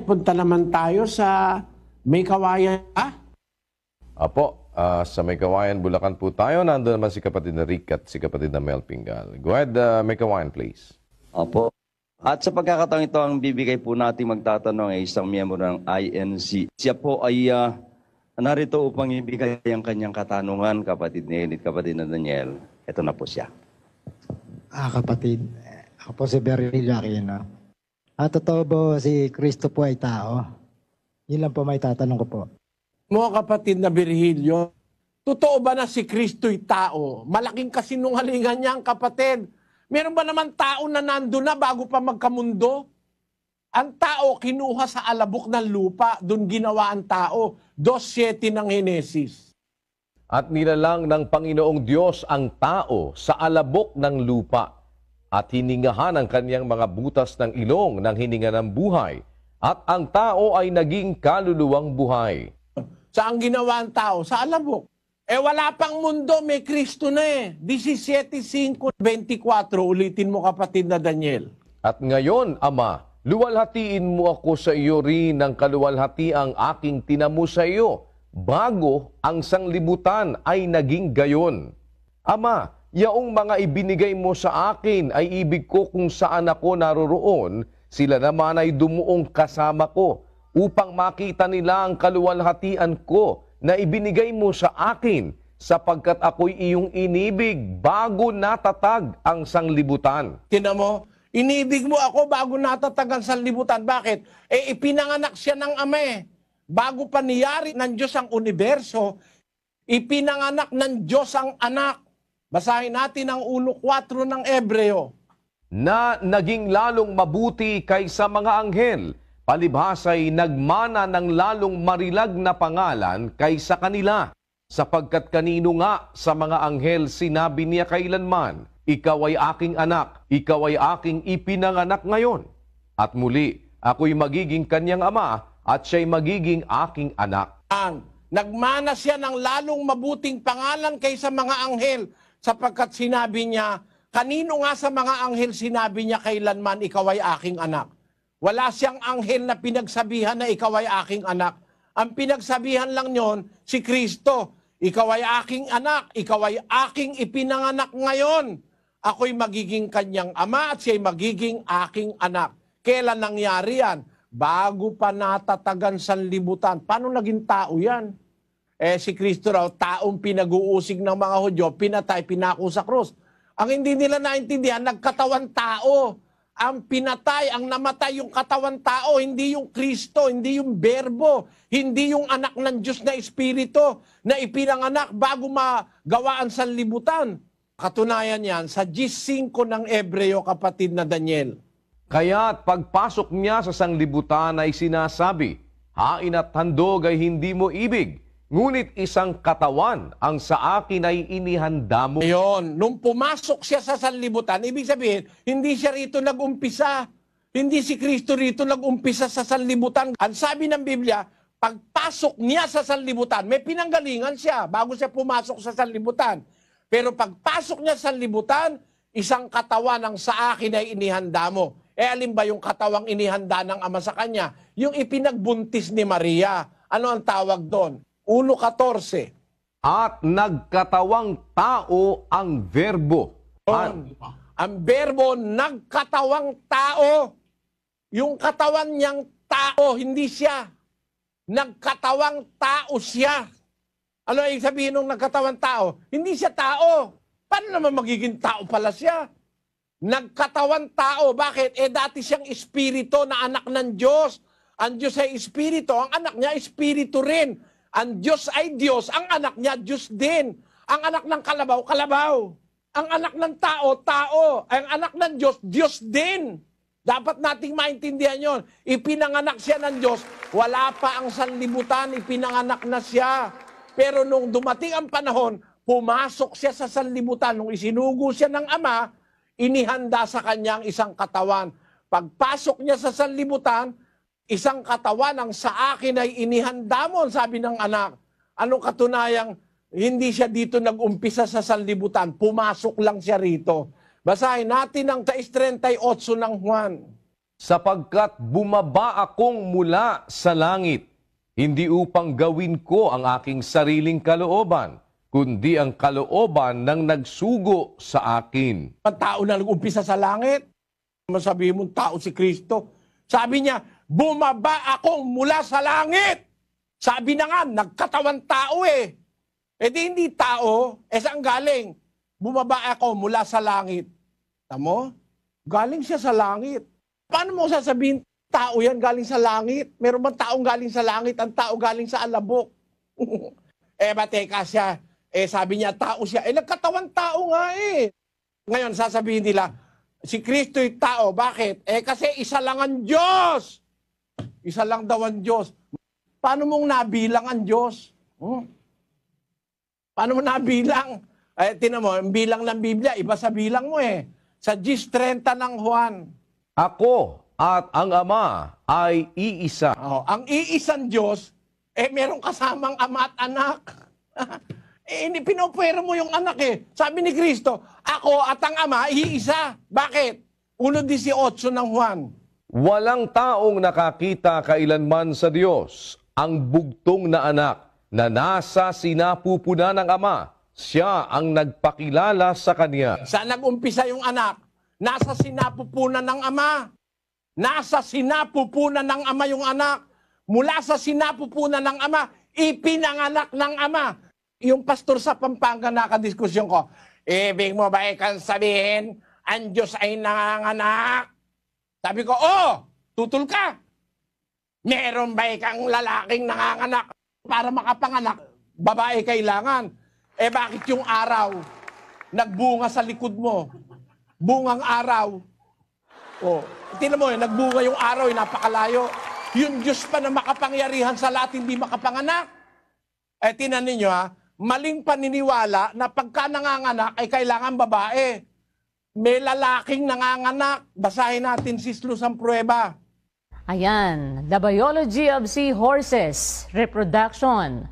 Punta naman tayo sa May Kawayan. Apo, sa May Kawayan, Bulacan po tayo. Nandun naman si kapatid na Rick at si kapatid na Mel Pingal. Go ahead, May Kawayan, please. Opo. At sa pagkakataon ito, ang bibigay po natin magtatanong ay isang miyembro ng INC. Siya po ay narito upang ibigay ang kanyang katanungan, kapatid ni Enid, kapatid na Daniel. Ito na po siya. Kapatid, ako po si Beryl Aquino. Totoo po si Kristo po ay tao? Yun lang po may tatanong ko po. Mga kapatid na Virgilio, totoo ba na si Kristo'y tao? Malaking kasinungalingan niya ang kapatid. Meron ba naman tao na nandun na bago pa magkamundo? Ang tao kinuha sa alabok ng lupa, doon ginawa ang tao. 2:7 ng Henesis. At nilalang ng Panginoong Diyos ang tao sa alabok ng lupa at hiningahan ang kanyang mga butas ng ilong ng hininga ng buhay. At ang tao ay naging kaluluwang buhay. Saan ginawa ang tao? Sa alabok. Wala pang mundo, may Kristo na eh. 17:5-24, ulitin mo kapatid na Daniel. At ngayon, Ama, luwalhatiin mo ako sa iyo rin ng kaluwalhati ang aking tinamo sa iyo, bago ang sanglibutan ay naging gayon. Ama, yaong mga ibinigay mo sa akin ay ibig ko kung saan ako naroroon, sila naman ay dumuong kasama ko, upang makita nila ang kaluwalhatian ko na ibinigay mo sa akin, sapagkat ako'y iyong inibig bago natatag ang sanglibutan. Tingnan mo, inibig mo ako bago natatag ang sanlibutan. Bakit? Ipinanganak siya ng Ama eh. Bago pa niyari ng Diyos ang universo, ipinanganak ng Diyos ang anak. Basahin natin ang 1:4 ng Ebreo. Na naging lalong mabuti kaysa mga anghel, palibhasa'y nagmana ng lalong marilag na pangalan kaysa kanila. Sapagkat kanino nga sa mga anghel sinabi niya kailanman, ikaw ay aking anak, ikaw ay aking ipinanganak ngayon. At muli, ako'y magiging kanyang ama at siya'y magiging aking anak. Nagmana siya ng lalong mabuting pangalan kaysa mga anghel, sapagkat sinabi niya, kanino nga sa mga anghel sinabi niya kailanman, ikaw ay aking anak. Wala siyang anghel na pinagsabihan na ikaw ay aking anak. Ang pinagsabihan lang yon si Kristo. Ikaw ay aking anak, ikaw ay aking ipinanganak ngayon. Ako'y magiging kanyang ama at siya'y magiging aking anak. Kailan nangyari yan? Bago pa natatagan sanlibutan. Paano naging tao yan? Si Kristo raw, taong pinag-uusig ng mga Hudyo, pinatay, pinako sa krus. Ang hindi nila naintindihan, nagkatawan tao. Ang pinatay, ang namatay yung katawan tao, hindi yung Kristo, hindi yung Berbo, hindi yung anak ng Diyos na Espiritu na ipinanganak bago magawa ang sanlibutan. Katunayan yan sa 10:5 ng Ebreo, kapatid na Daniel. Kaya't pagpasok niya sa sanglibutan ay sinasabi, hain at handog ay hindi mo ibig, ngunit isang katawan ang sa akin ay inihanda mo. Ayun, nung pumasok siya sa sanlibutan, ibig sabihin, hindi siya rito nag-umpisa. Hindi si Kristo rito nag-umpisa sa sanlibutan. Ang sabi ng Biblia, pagpasok niya sa sanlibutan, may pinanggalingan siya bago siya pumasok sa sanlibutan. Pero pagpasok niya sa sanlibutan, isang katawan ang sa akin ay inihanda mo. Alin ba yung katawang inihanda ng Ama sa kanya? Yung ipinagbuntis ni Maria. Ano ang tawag doon? 1:14. At nagkatawang tao ang verbo. Ang verbo, nagkatawang tao. Yung katawan niyang tao, hindi siya. Nagkatawang tao siya. Ano yung sabihin ng nagkatawang tao? Hindi siya tao. Paano naman magiging tao pala siya? Nagkatawang tao. Bakit? Dati siyang espiritu na anak ng Diyos. Ang Diyos ay espiritu. Ang anak niya, espiritu rin. Ang Diyos ay Diyos, ang anak niya, Diyos din. Ang anak ng kalabaw, kalabaw. Ang anak ng tao, tao. Ang anak ng Diyos, Diyos din. Dapat nating maintindihan yon. Ipinanganak siya ng Diyos, wala pa ang sanlibutan, ipinanganak na siya. Pero nung dumating ang panahon, pumasok siya sa sanlibutan. Nung isinugo siya ng Ama, inihanda sa kanyang isang katawan. Pagpasok niya sa sanlibutan, isang katawan ang sa akin ay inihanda mo, sabi ng anak. Anong katunayang hindi siya dito nag-umpisa sa sanlibutan, pumasok lang siya rito. Basahin natin ang 38 ng Juan. sapagkat bumaba akong mula sa langit, hindi upang gawin ko ang aking sariling kalooban, kundi ang kalooban ng nagsugo sa akin. Ang tao na nag-umpisa sa langit, masabihin mong tao si Kristo. Sabi niya, bumaba akong mula sa langit. Sabi na nga, nagkatawan tao eh. E di hindi tao, saan galing? Bumaba ako mula sa langit. Tamo? Galing siya sa langit. Paano mo sasabihin, tao yan galing sa langit? Meron bang taong galing sa langit? Ang tao galing sa alabok. Teka siya. Sabi niya, tao siya. Nagkatawan tao nga eh. Ngayon, sasabihin nila, si Kristo'y tao. Bakit? Kasi isa lang ang Diyos. Isa lang daw ang Diyos. Paano mong nabilang ang Diyos? Paano mo nabilang? Tinan mo, ang bilang ng Biblia, iba sa bilang mo eh. Sa 10:30 ng Juan. Ako at ang Ama ay iisa. Ang iisang Diyos, meron kasamang ama at anak. Pinopwera mo yung anak eh. Sabi ni Kristo, ako at ang Ama, iisa. Bakit? 1:18 ng Juan. Walang taong nakakita kailanman sa Diyos ang bugtong na anak na nasa sinapupunan ng Ama. Siya ang nagpakilala sa Kanya. Saan nag-umpisa yung anak? Nasa sinapupunan ng Ama. Nasa sinapupunan ng Ama yung anak. Mula sa sinapupunan ng Ama, ipinanganak ng Ama. Yung pastor sa Pampanga nakadiskusyon ko, ibig mo ba ikang sabihin, ang Diyos ay nanganganak? Sabi ko, tutol ka. Meron ba ikang lalaking nanganganak para makapanganak? Babae kailangan. Bakit yung araw nagbunga sa likod mo? Bungang araw. Tingnan mo, nagbunga yung araw, napakalayo. Yung Diyos pa na makapangyarihan sa lahat, hindi makapanganak. Tingnan ninyo maling paniniwala na pagka nanganganak ay kailangan babae. May lalaking nanganganak. Basahin natin si Luz ang pruweba. Ayan, the biology of seahorses, reproduction.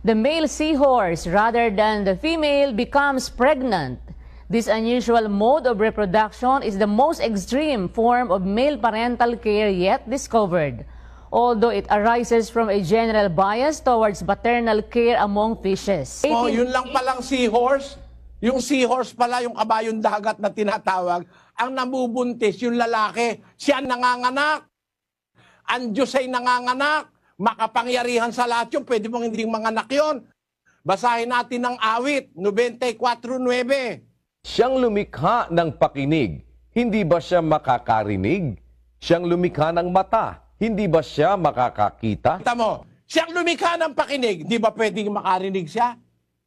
The male seahorse, rather than the female, becomes pregnant. This unusual mode of reproduction is the most extreme form of male parental care yet discovered, although it arises from a general bias towards paternal care among fishes. Yun lang palang seahorse. Yung seahorse pala, yung kabayong dagat na tinatawag, ang nabubuntis, yung lalaki, siya nanganganak. Ang Diyos ay nanganganak. Makapangyarihan sa lahat yun, pwede mong hindi manganak yun. Basahin natin ang awit, 94:9. Siyang lumikha ng pakinig, hindi ba siya makakarinig? Siyang lumikha ng mata, hindi ba siya makakakita? Kita mo, siyang lumikha ng pakinig, di ba pwedeng makarinig siya?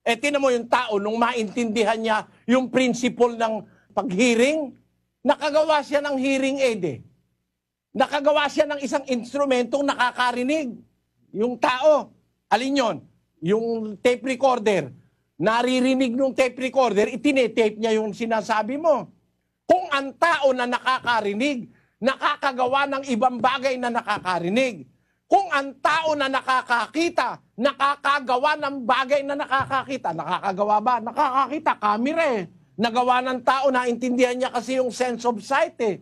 Tinan mo yung tao, nung maintindihan niya yung principle ng pag-hearing, nakagawa siya ng hearing aid eh. Nakagawa siya ng isang instrumentong nakakarinig. Yung tao, alin yon? Yung tape recorder. Naririnig nung tape recorder, itinetape niya yung sinasabi mo. Kung ang tao na nakakarinig, nakakagawa ng ibang bagay na nakakarinig. Kung ang tao na nakakakita, nakakagawa ng bagay na nakakakita. Nakakagawa ba? Nakakakita, camera eh. Nagawa ng tao, naintindihan niya kasi yung sense of sight eh.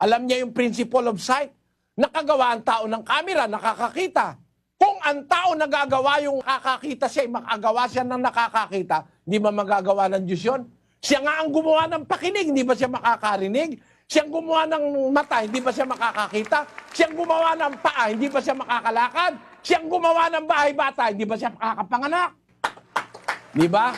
Alam niya yung principle of sight. Nakagawa ang tao ng camera, nakakakita. Kung ang tao nagagawa yung nakakakita siya, makagawa siya ng nakakakita, hindi ba magagawa ng Diyos yun? Siya nga ang gumawa ng pakinig, hindi ba siya makakarinig? Siyang gumawa ng mata, hindi ba siya makakakita? Siyang gumawa ng paa, hindi ba siya makakalakad? Siyang gumawa ng bahay bata, hindi ba siya makakapanganak? Di ba?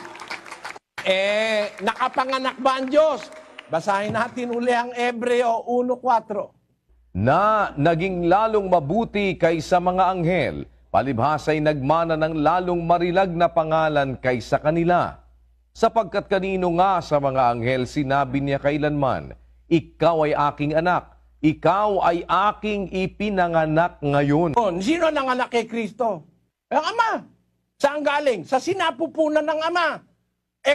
Nakapanganak ba ang Diyos? Basahin natin uli ang Hebreo 1:4. Na naging lalong mabuti kaysa mga anghel, palibhasa'y nagmana ng lalong marilag na pangalan kaysa kanila. Sapagkat kanino nga sa mga anghel sinabi niya kailanman, ikaw ay aking anak, ikaw ay aking ipinanganak ngayon. Sino nanganak kay Kristo? Ang Ama. Saan galing? Sa sinapupunan ng Ama.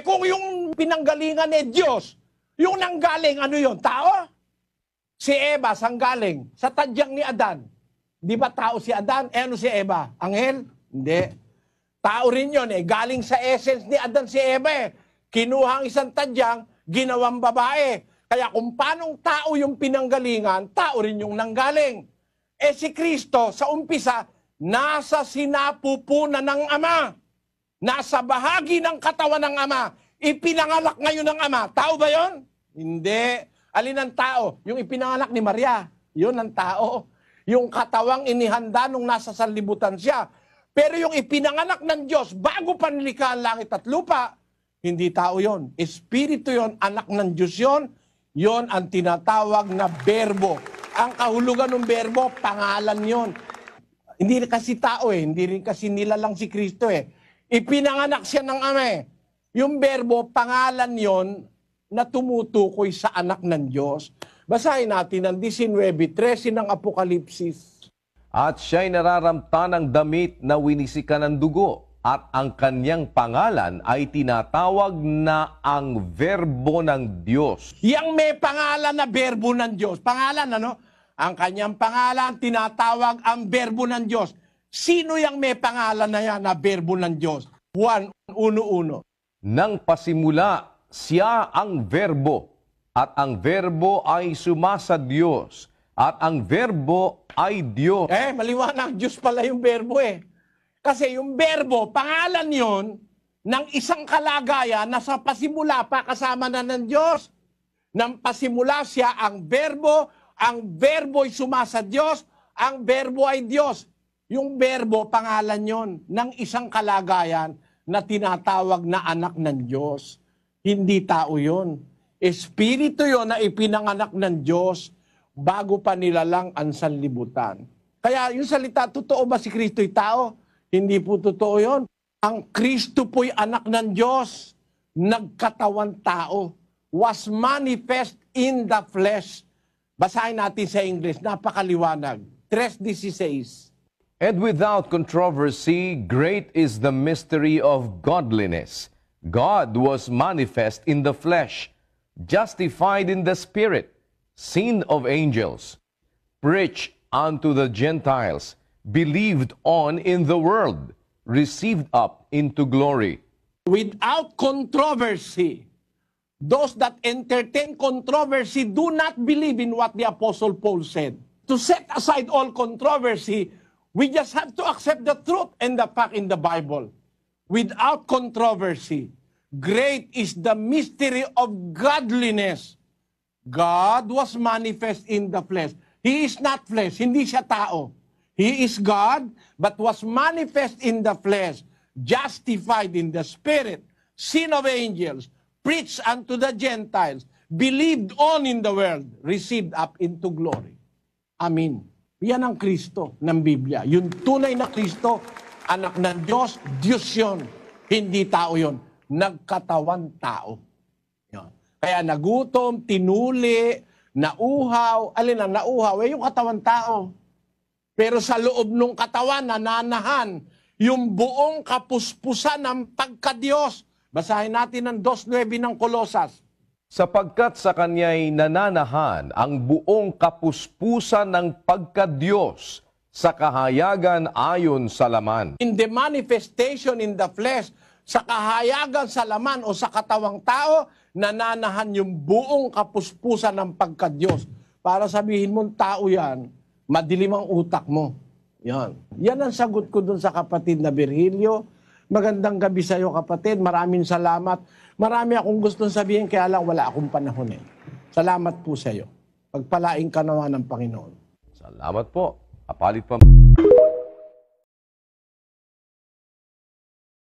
Kung yung pinanggalingan ni Diyos, yung nanggaling, ano yun? Tao? Si Eva, saan galing? Sa tadyang ni Adan. Di ba tao si Adan? Ano si Eva? Anghel? Hindi. Tao rin yun eh. Galing sa essence ni Adan si Eva eh. Kinuha ang isang tadyang, ginawang babae. Kaya kung paanong tao yung pinanggalingan, tao rin yung nanggaling. Eh si Kristo, sa umpisa, nasa sinapupunan ng Ama. Nasa bahagi ng katawan ng Ama. Ipinangalak ngayon ng Ama. Tao ba yon? Hindi. Alin ang tao? Yung ipinangalak ni Maria. Yun ang tao. Yung katawang inihanda nung nasa sanlibutan siya. Pero yung ipinanganak ng Diyos, bago pa nilikha ang langit at lupa, hindi tao yon. Espiritu yon, anak ng Diyos yon. Yon ang tinatawag na berbo. Ang kahulugan ng berbo, pangalan yon. Hindi rin kasi tao hindi rin kasi nilalang si Kristo Ipinanganak siya ng Ama Yung berbo, pangalan yon na tumutukoy sa anak ng Diyos. Basahin natin ang 19:13 ng Apokalipsis. At siya'y nararamta ng damit na winisikan ng dugo, at ang kanyang pangalan ay tinatawag na ang Verbo ng Diyos. Yang may pangalan na Verbo ng Diyos. Pangalan, ano? Ang kanyang pangalan, tinatawag ang Verbo ng Diyos. Sino yung may pangalan na yan na Verbo ng Diyos? Juan 1:1. Nang pasimula, siya ang Verbo, at ang Verbo ay sumasa Diyos, at ang Verbo ay Diyos. Maliwanag, Diyos pala yung Verbo Kasi yung Verbo, pangalan yon ng isang kalagayan na sa pasimula pa kasama na ng Diyos. Nang pasimula siya ang Verbo ay sumasa Diyos, ang Verbo ay Diyos. Yung Verbo, pangalan yon ng isang kalagayan na tinatawag na anak ng Diyos. Hindi tao yon. Espiritu yon na ipinanganak ng Diyos bago pa nilalang ang sanlibutan. Kaya yung salita, totoo ba si Kristo'y tao? Hindi po totoo yon. Ang Kristo po'y anak ng Diyos, nagkatawan tao, was manifest in the flesh. Basahin natin sa English, napakaliwanag. 3:16. And without controversy, great is the mystery of godliness. God was manifest in the flesh, justified in the spirit, seen of angels, preached unto the Gentiles, believed on in the world, received up into glory. Without controversy, those that entertain controversy do not believe in what the Apostle Paul said. To set aside all controversy, we just have to accept the truth and the fact in the Bible. Without controversy, great is the mystery of godliness. God was manifest in the flesh. He is not flesh, hindi siya tao. He is God, but was manifest in the flesh, justified in the spirit, seen of angels, preached unto the Gentiles, believed on in the world, received up into glory. Amen. Yan ang Kristo ng Biblia. Yung tunay na Kristo, anak ng Diyos, Diyos yun. Hindi tao yun. Nagkatawan tao. Yan. Kaya nagutom, tinuli, nauhaw. Alin ang nauhaw? Yung katawan tao. Pero sa loob ng katawan, nananahan yung buong kapuspusan ng pagka-Diyos. Basahin natin ang 2:9 ng Kolosas. Sapagkat sa kanya'y nananahan ang buong kapuspusan ng pagka-Diyos sa kahayagan ayon sa laman. In the manifestation in the flesh, sa kahayagan sa laman o sa katawang tao, nananahan yung buong kapuspusan ng pagka-Diyos. Para sabihin mong tao yan, madilim ang utak mo. Yan. Yan ang sagot ko dun sa kapatid na Virgilio. Magandang gabi sa iyo, kapatid. Maraming salamat. Marami akong gustong sabihin, kaya lang wala akong panahon Salamat po sa iyo. Pagpalain ka naman ng Panginoon. Salamat po. Kapalit pa.